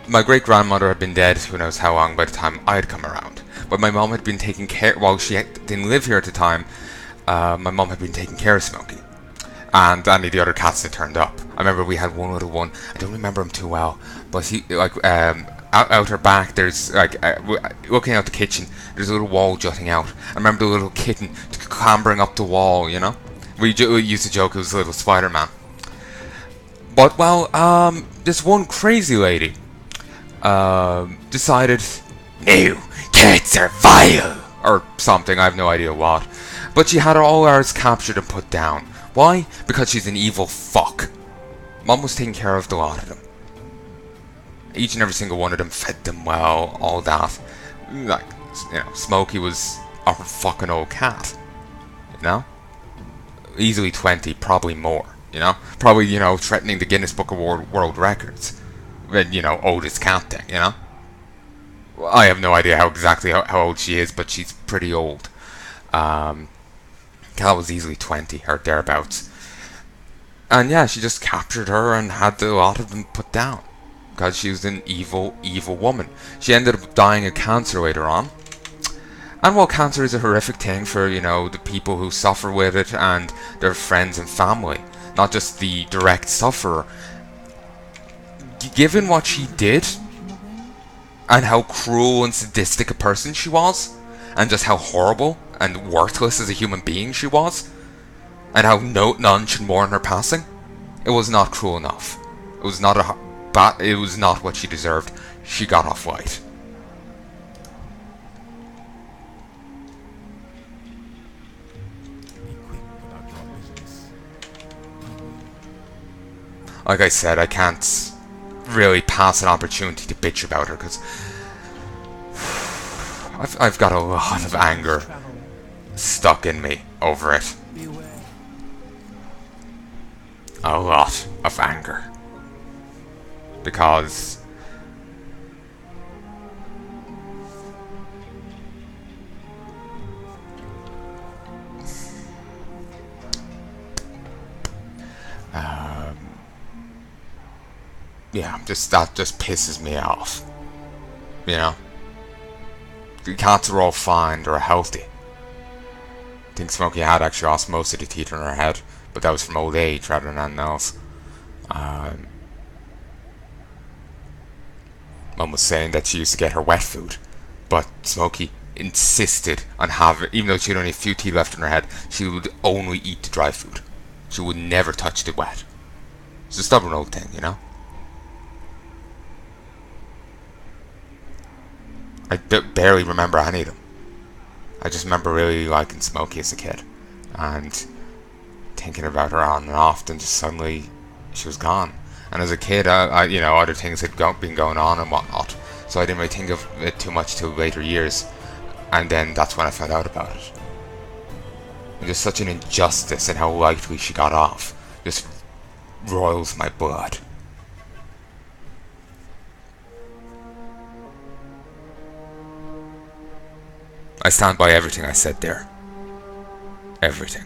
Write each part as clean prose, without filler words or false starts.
My great-grandmother had been dead who knows how long by the time I'd come around. But my mom had been taking care, while didn't live here at the time, my mom had been taking care of Smokey. And any of the other cats that turned up. I remember we had one little one, I don't remember him too well, but he, like, out her back, there's, like, looking out the kitchen, there's a little wall jutting out. I remember the little kitten clambering up the wall, you know? We used to joke it was a little Spider-Man. But, well, this one crazy lady, decided, no, cats are vile, or something, I have no idea what. But she had all ours captured and put down. Why? Because she's an evil fuck. Mom was taking care of the lot of them. Each and every single one of them, fed them well, all that. Like, you know, Smokey was our fucking old cat. You know? Easily 20, probably more. You know? Probably, you know, threatening the Guinness Book of World Records. You know, oldest cat thing, you know? Well, I have no idea how old she is, but she's pretty old. Cat was easily 20 or thereabouts. And yeah, she just captured her and had a lot of them put down. Because she was an evil, evil woman. She ended up dying of cancer later on. And while cancer is a horrific thing for, you know, the people who suffer with it and their friends and family, not just the direct sufferer, given what she did, and how cruel and sadistic a person she was, and just how horrible and worthless as a human being she was, and how none should mourn her passing, it was not cruel enough. It was not it was not what she deserved. She got off light. Like I said, I can't really pass an opportunity to bitch about her because I've got a lot of anger stuck in me over it. A lot of anger. Because yeah, that just pisses me off. You know? The cats are all fine, they're healthy. I think Smokey had actually lost most of the teeth in her head, but that was from old age rather than anything else. Mum was saying that she used to get her wet food, but Smokey insisted on having, even though she had only a few teeth left in her head, she would only eat the dry food. She would never touch the wet. It's a stubborn old thing, you know? I barely remember any of them. I just remember really liking Smokey as a kid, and thinking about her on and off, and just suddenly she was gone. And as a kid, you know, other things had been going on and whatnot, so I didn't really think of it too much till later years, and then that's when I found out about it. And just such an injustice in how lightly she got off just roils my blood. I stand by everything I said there. Everything.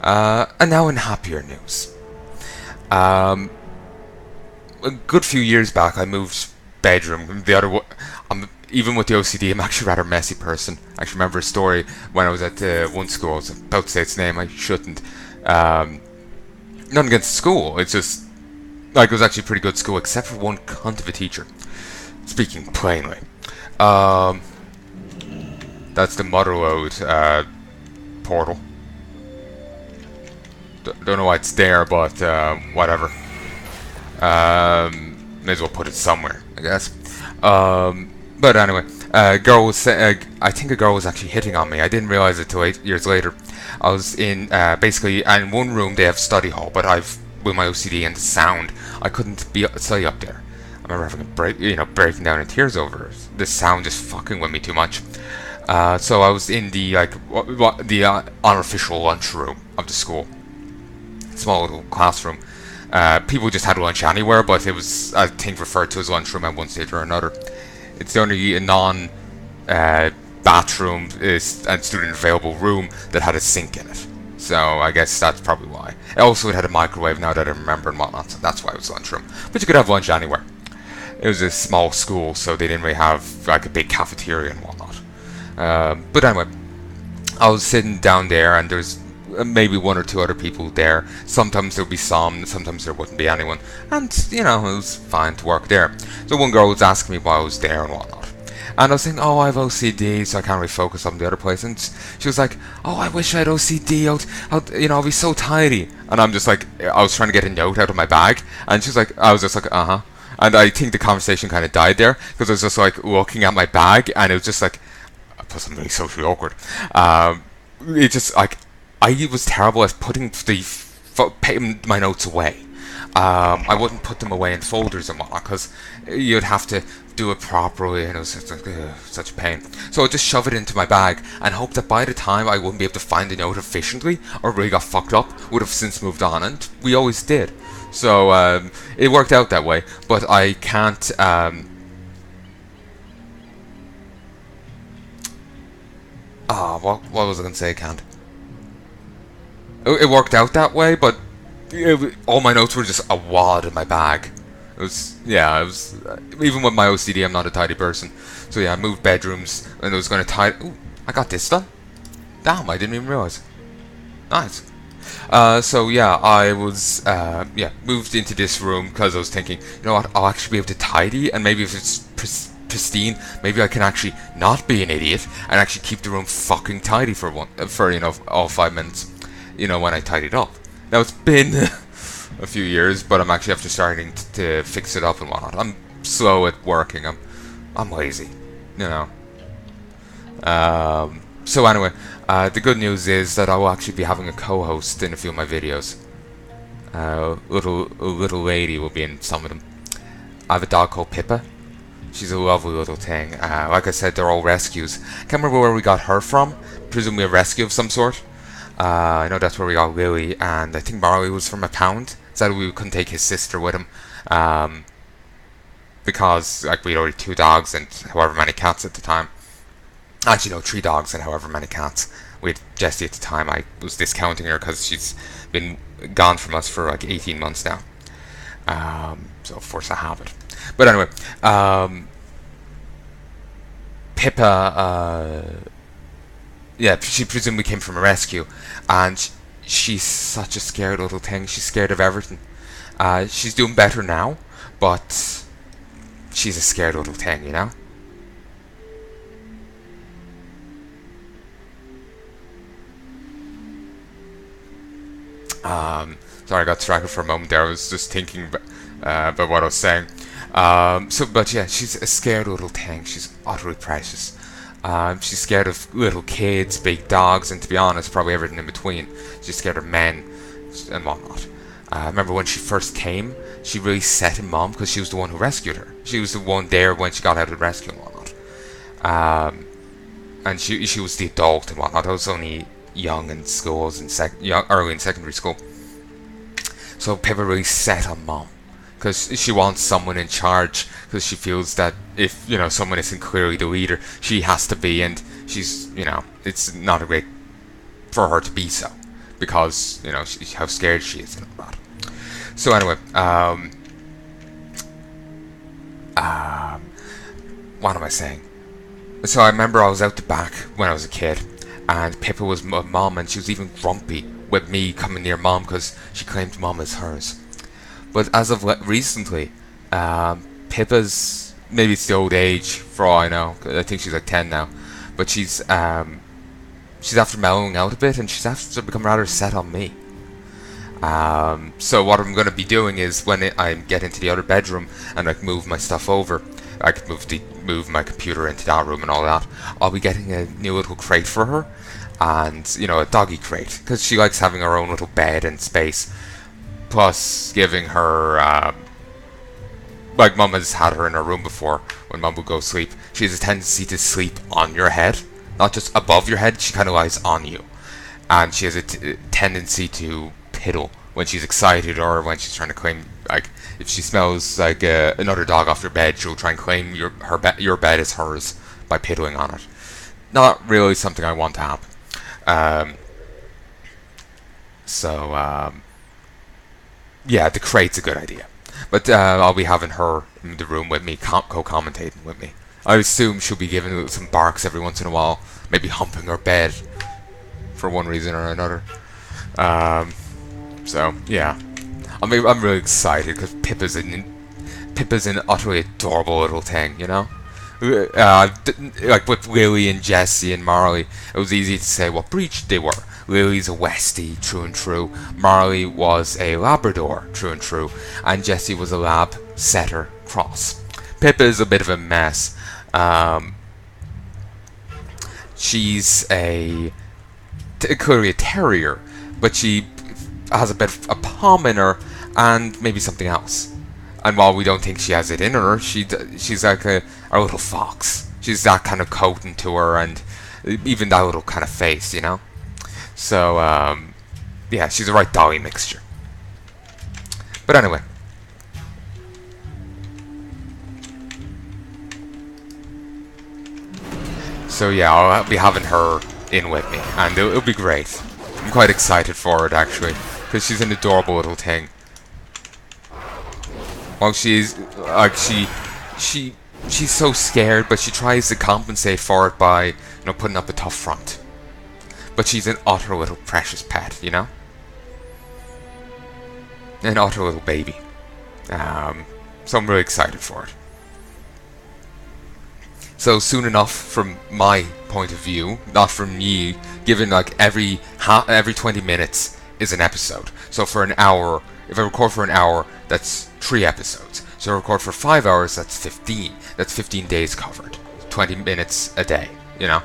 And now in happier news. A good few years back, I moved bedroom. Even with the OCD, I'm actually a rather messy person. I actually remember a story when I was at one school. I was about to say its name. I shouldn't. Nothing against the school. It's just like it was actually a pretty good school, except for one cunt of a teacher. Speaking plainly. That's the Motherlode portal. Don't know why it's there, but whatever. May as well put it somewhere, I guess. But anyway, I think a girl was actually hitting on me. I didn't realize it till 8 years later. I was in basically in one room. They have study hall, but with my OCD and the sound, I couldn't study up there. I remember having breaking down in tears over it. The sound just fucking with me too much. So I was in the unofficial lunchroom of the school. Small little classroom. People just had lunch anywhere, but it was, I think, referred to as lunchroom at one stage or another. It's the only non-bathroom and student available room that had a sink in it. So I guess that's probably why. Also, it had a microwave now that I remember and whatnot, so that's why it was lunchroom. But you could have lunch anywhere. It was a small school, so they didn't really have like a big cafeteria and whatnot. But anyway, I was sitting down there, and there's maybe one or two other people there. Sometimes there'd be some, sometimes there wouldn't be anyone, and you know, it was fine to work there. So one girl was asking me why I was there and whatnot, and I was saying, oh, I have OCD, so I can't really focus on the other place. And she was like, oh, I wish I had OCD. I'll be so tidy. And I'm just like, I was trying to get a note out of my bag, and she was like, I was just like, uh-huh. And I think the conversation kind of died there, because I was just like looking at my bag, and it was just like, plus I'm really socially awkward. It just like, I was terrible at putting my notes away. I wouldn't put them away in folders and whatnot, because you'd have to do it properly, and it was just like, such a pain. So I'd just shove it into my bag and hope that by the time I wouldn't be able to find the note efficiently, or really got fucked up, would have since moved on, and we always did. So it worked out that way, but I can't. What was I going to say? I can't. It worked out that way, but all my notes were just a wad in my bag. It was even with my OCD, I'm not a tidy person. So yeah, I moved bedrooms, and I was going to tidy. Ooh, I got this done. Damn, I didn't even realize. Nice. So yeah, I was moved into this room because I was thinking, you know what, I'll actually be able to tidy, and maybe if it's pristine, maybe I can actually not be an idiot and actually keep the room fucking tidy for all 5 minutes, when I tidied up. Now it's been a few years, but I'm actually after starting to fix it up and whatnot. I'm slow at working. I'm lazy, So anyway, the good news is that I will actually be having a co-host in a few of my videos. A little lady will be in some of them. I have a dog called Pipa. She's a lovely little thing. Like I said, they're all rescues. Can't remember where we got her from. Presumably a rescue of some sort. I know that's where we got Lily, and I think Marley was from a pound. Said we couldn't take his sister with him. Because we had already 2 dogs and however many cats at the time. Actually, no, 3 dogs and however many cats. We had Jessie at the time. I was discounting her because she's been gone from us for 18 months now. So of course I have it. But anyway, Pippa, she presumably came from a rescue, and she's such a scared little thing. She's scared of everything. She's doing better now, but she's a scared little thing, Sorry, I got distracted for a moment there. I was just thinking about what I was saying. But yeah, she's a scared little thing. She's utterly precious. She's scared of little kids, big dogs, and to be honest, probably everything in between. She's scared of men and whatnot. I remember when she first came, she really set in Mom because she was the one who rescued her. She was the one there when she got out of the rescue and whatnot. And she was the adult and whatnot. I was only young in schools and early in secondary school. So Pippa really set on Mom because she wants someone in charge, because she feels that if someone isn't clearly the leader, she has to be, and she's it's not a great for her to be so, because how scared she is and all that. So anyway, what am I saying? So I remember I was out the back when I was a kid, and Pippa was with Mom, and she was even grumpy with me coming near Mom because she claimed Mom as hers. But as of recently, Pippa's, maybe it's the old age for all I know. I think she's 10 now, but she's after mellowing out a bit, and she's after become rather set on me. So what I'm going to be doing is when I get into the other bedroom and move my stuff over, I could move my computer into that room and all that. I'll be getting a new little crate for her, and a doggy crate, because she likes having her own little bed and space. Plus giving her, Mum has had her in her room before when Mum would go sleep. She has a tendency to sleep on your head, not just above your head. She kind of lies on you, and she has a tendency to piddle when she's excited or when she's trying to claim. If she smells another dog off your bed, she'll try and claim your bed is hers by piddling on it. Not really something I want to happen. So, yeah, the crate's a good idea. But I'll be having her in the room with me, co-commentating with me. I assume she'll be giving some barks every once in a while, maybe humping her bed for one reason or another. So yeah, I'm really excited because Pipa's an utterly adorable little thing, you know. Like with Lily and Jesse and Marley, it was easy to say what breed they were. Lily's a Westie, true and true. Marley was a Labrador, true and true. And Jessie was a Lab Setter cross. Pippa is a bit of a mess. She's clearly a terrier, but she has a bit of a palm in her and maybe something else. And while we don't think she has it in her, she's like a little fox. She's that kind of coating to her, and even that little kind of face, you know. So yeah, she's the right dolly mixture. But anyway. So yeah, I'll be having her in with me, and it'll be great. I'm quite excited for it, actually, because she's an adorable little thing. Well, she's like she's so scared, but she tries to compensate for it by, you know, putting up a tough front. But she's an utter little precious pet, you know, an utter little baby. So I'm really excited for it. So soon enough, from my point of view, not from ye, given like every 20 minutes is an episode. So for an hour, if I record for an hour, that's 3 episodes. So I record for 5 hours, that's 15. That's 15 days covered. 20 minutes a day, you know,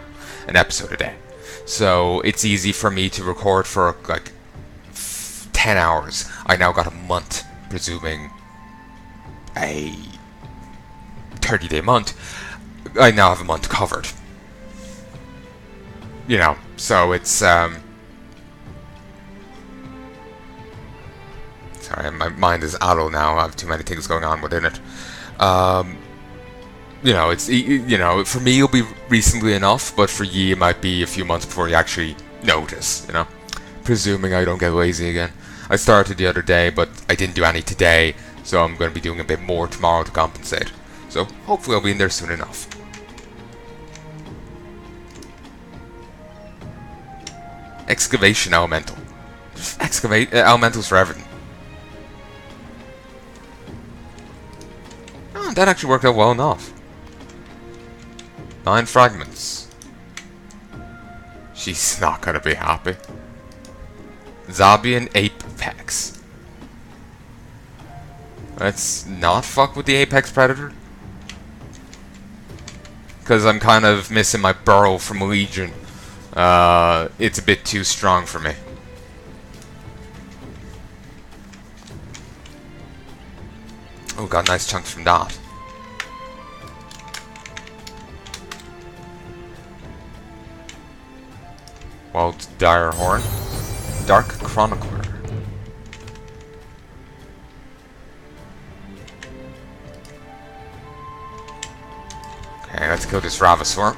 an episode a day. So it's easy for me to record for like 10 hours. I now got a month, presuming a 30-day month. I now have a month covered. You know, so it's sorry, my mind is addled now. I have too many things going on within it. You know, for me it'll be recently enough, but for ye it might be a few months before you actually notice, you know. Presuming I don't get lazy again. I started the other day, but I didn't do any today, so I'm going to be doing a bit more tomorrow to compensate. So hopefully I'll be in there soon enough. Excavation elemental. Just excavate elementals for everything. Oh, that actually worked out well enough. 9 fragments. She's not gonna be happy. Zabian Apex. Let's not fuck with the Apex Predator. Because I'm kind of missing my burrow from Legion. It's a bit too strong for me. Oh, got nice chunks from that. Wild Dire Horn. Dark Chronicler. Okay, let's kill this Ravasaur.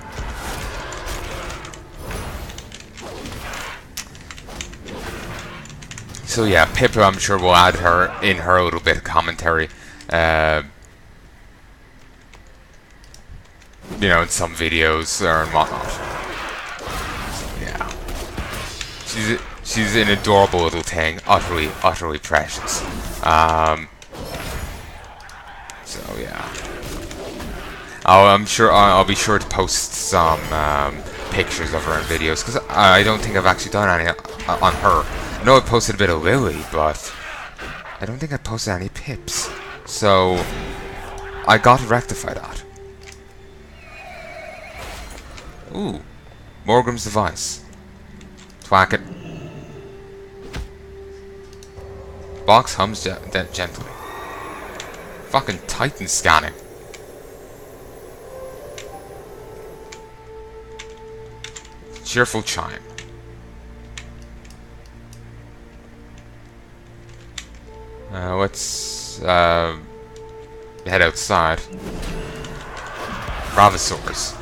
So yeah, Pipa, I'm sure we'll add her in her little bit of commentary. You know, in some videos or whatnot. So yeah, she's an adorable little thing, utterly precious. So yeah, I'll be sure to post some pictures of her and videos, because I don't think I've actually done any on her. I know I posted a bit of Lily, but I don't think I posted any Pips. So I got to rectify that. Ooh, Morgrim's device. Thwack it. Box hums gently. Fucking Titan scanning. Cheerful chime. Let's head outside. Ravasaurs.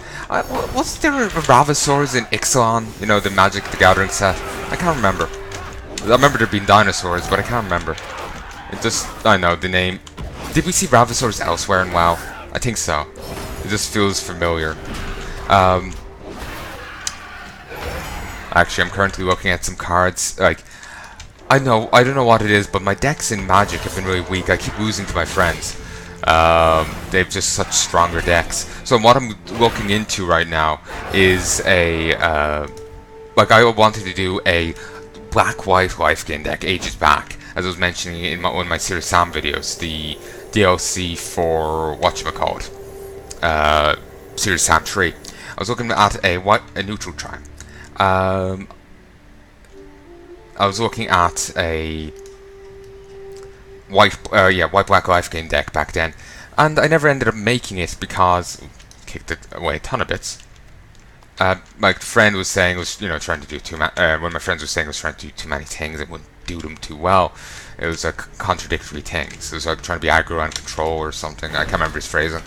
Was there Ravasaurs in Ixalan? You know, the Magic the Gathering set? I can't remember. remember there being dinosaurs, but I can't remember. It just, I know the name. Did we see Bravosaurs elsewhere in WoW? I think so. It just feels familiar. Actually, I'm currently looking at some cards. Like, I don't know what it is, but my decks in Magic have been really weak. I keep losing to my friends. They've just such stronger decks. So what I'm looking into right now is a, like I wanted to do a black-white life gain deck ages back, as I was mentioning in one of my Serious Sam videos, the DLC for whatchamacallit, Serious Sam 3. I was looking at a neutral tribe. I was looking at a white black life gain deck back then, and I never ended up making it because kicked it away a ton of bits. My friend was saying trying to do one of my friends was saying was trying to do too many things and wouldn't do them too well. It was like contradictory things. It was like trying to be aggro and control or something. I can't remember his phrasing.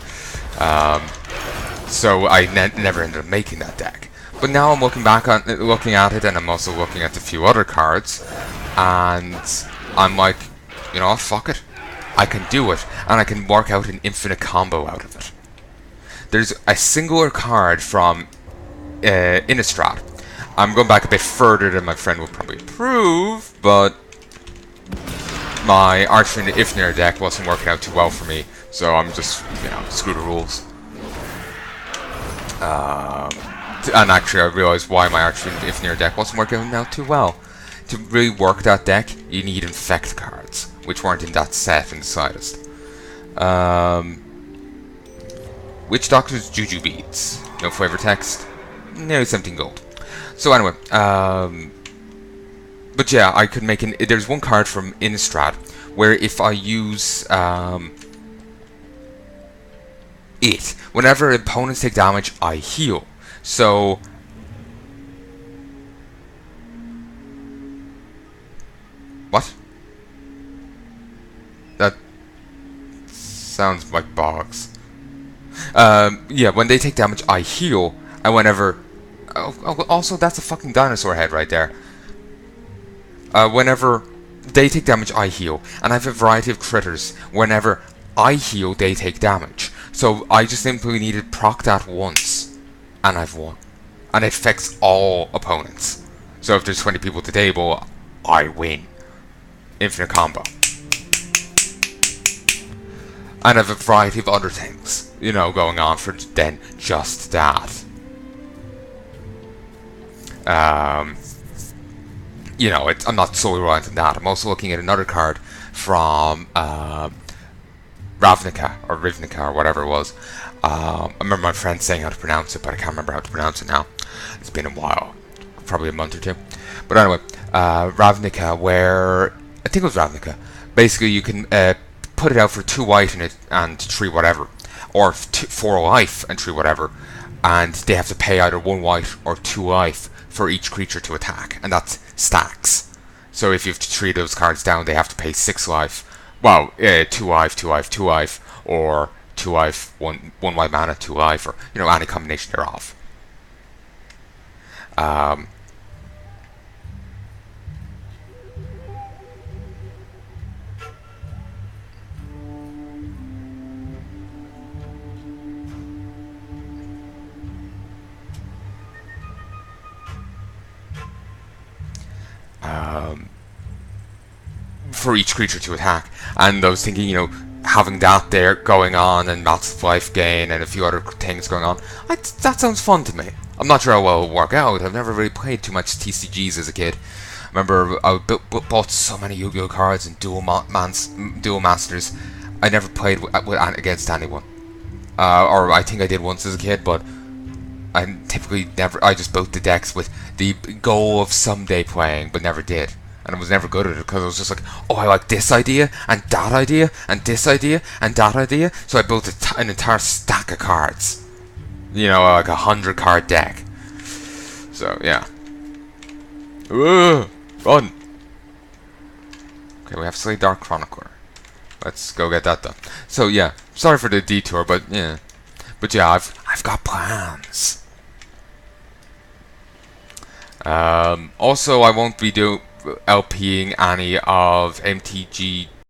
So I never ended up making that deck. But now I'm looking at it, and I'm also looking at a few other cards, and I'm like, you know what, fuck it. I can do it, and I can work out an infinite combo out of it. There's a singular card from Innistrad. I'm going back a bit further than my friend will probably approve, but my Archfiend Ifnir deck wasn't working out too well for me, so I'm just, screw the rules. And actually I realised why my Archfiend Ifnir deck wasn't working out too well. To really work that deck, you need Infect cards, which weren't in that set in the slightest. Witch Doctor's Juju Beads. No flavor text. Nearly 17 gold. So anyway, but yeah, I could make there's one card from Innistrad where if I use it, whenever opponents take damage, I heal. So what? That sounds like bogs. Yeah, when they take damage, I heal, and whenever also, that's a fucking dinosaur head right there. Whenever they take damage, I heal. And I have a variety of critters. Whenever I heal, they take damage. So I just simply needed proc that once, and I've won. And it affects all opponents. So if there's 20 people at the table, I win. Infinite combo. And I have a variety of other things, going on for then just that. I'm not solely reliant on that. I'm also looking at another card from Ravnica or whatever it was. I remember my friend saying how to pronounce it, but I can't remember how to pronounce it now. It's been a while, probably a month or two. But anyway, Ravnica, where I think it was Ravnica. Basically, you can put it out for 2 white in it and 3 whatever, or 4 life and 3 whatever, and they have to pay either 1 white or 2 life for each creature to attack, and that's stacks. So if you have to 3 of those cards down, they have to pay 6 life. Well, 2 life, 2 life, 2 life, or 2 life, 1 white mana, 2 life, or any combination thereof. For each creature to attack, and I was thinking, having that there going on, and massive life gain, and a few other things going on, that sounds fun to me. I'm not sure how well it'll work out. I've never really played too much TCGs as a kid. I remember I bought so many Yu-Gi-Oh cards and Duel Masters. I never played against anyone, or I think I did once as a kid, but I typically never. I just built the decks with the goal of someday playing, but never did. And I was never good at it because I was just like, oh, I like this idea, and that idea, and this idea, and that idea. So I built an entire stack of cards. Like a 100 card deck. So, yeah. Ooh, fun. Okay, we have Slay Dark Chronicler. Let's go get that done. So, yeah. Sorry for the detour, but yeah. But yeah, I've got plans. Also, I won't be LPing any of MTG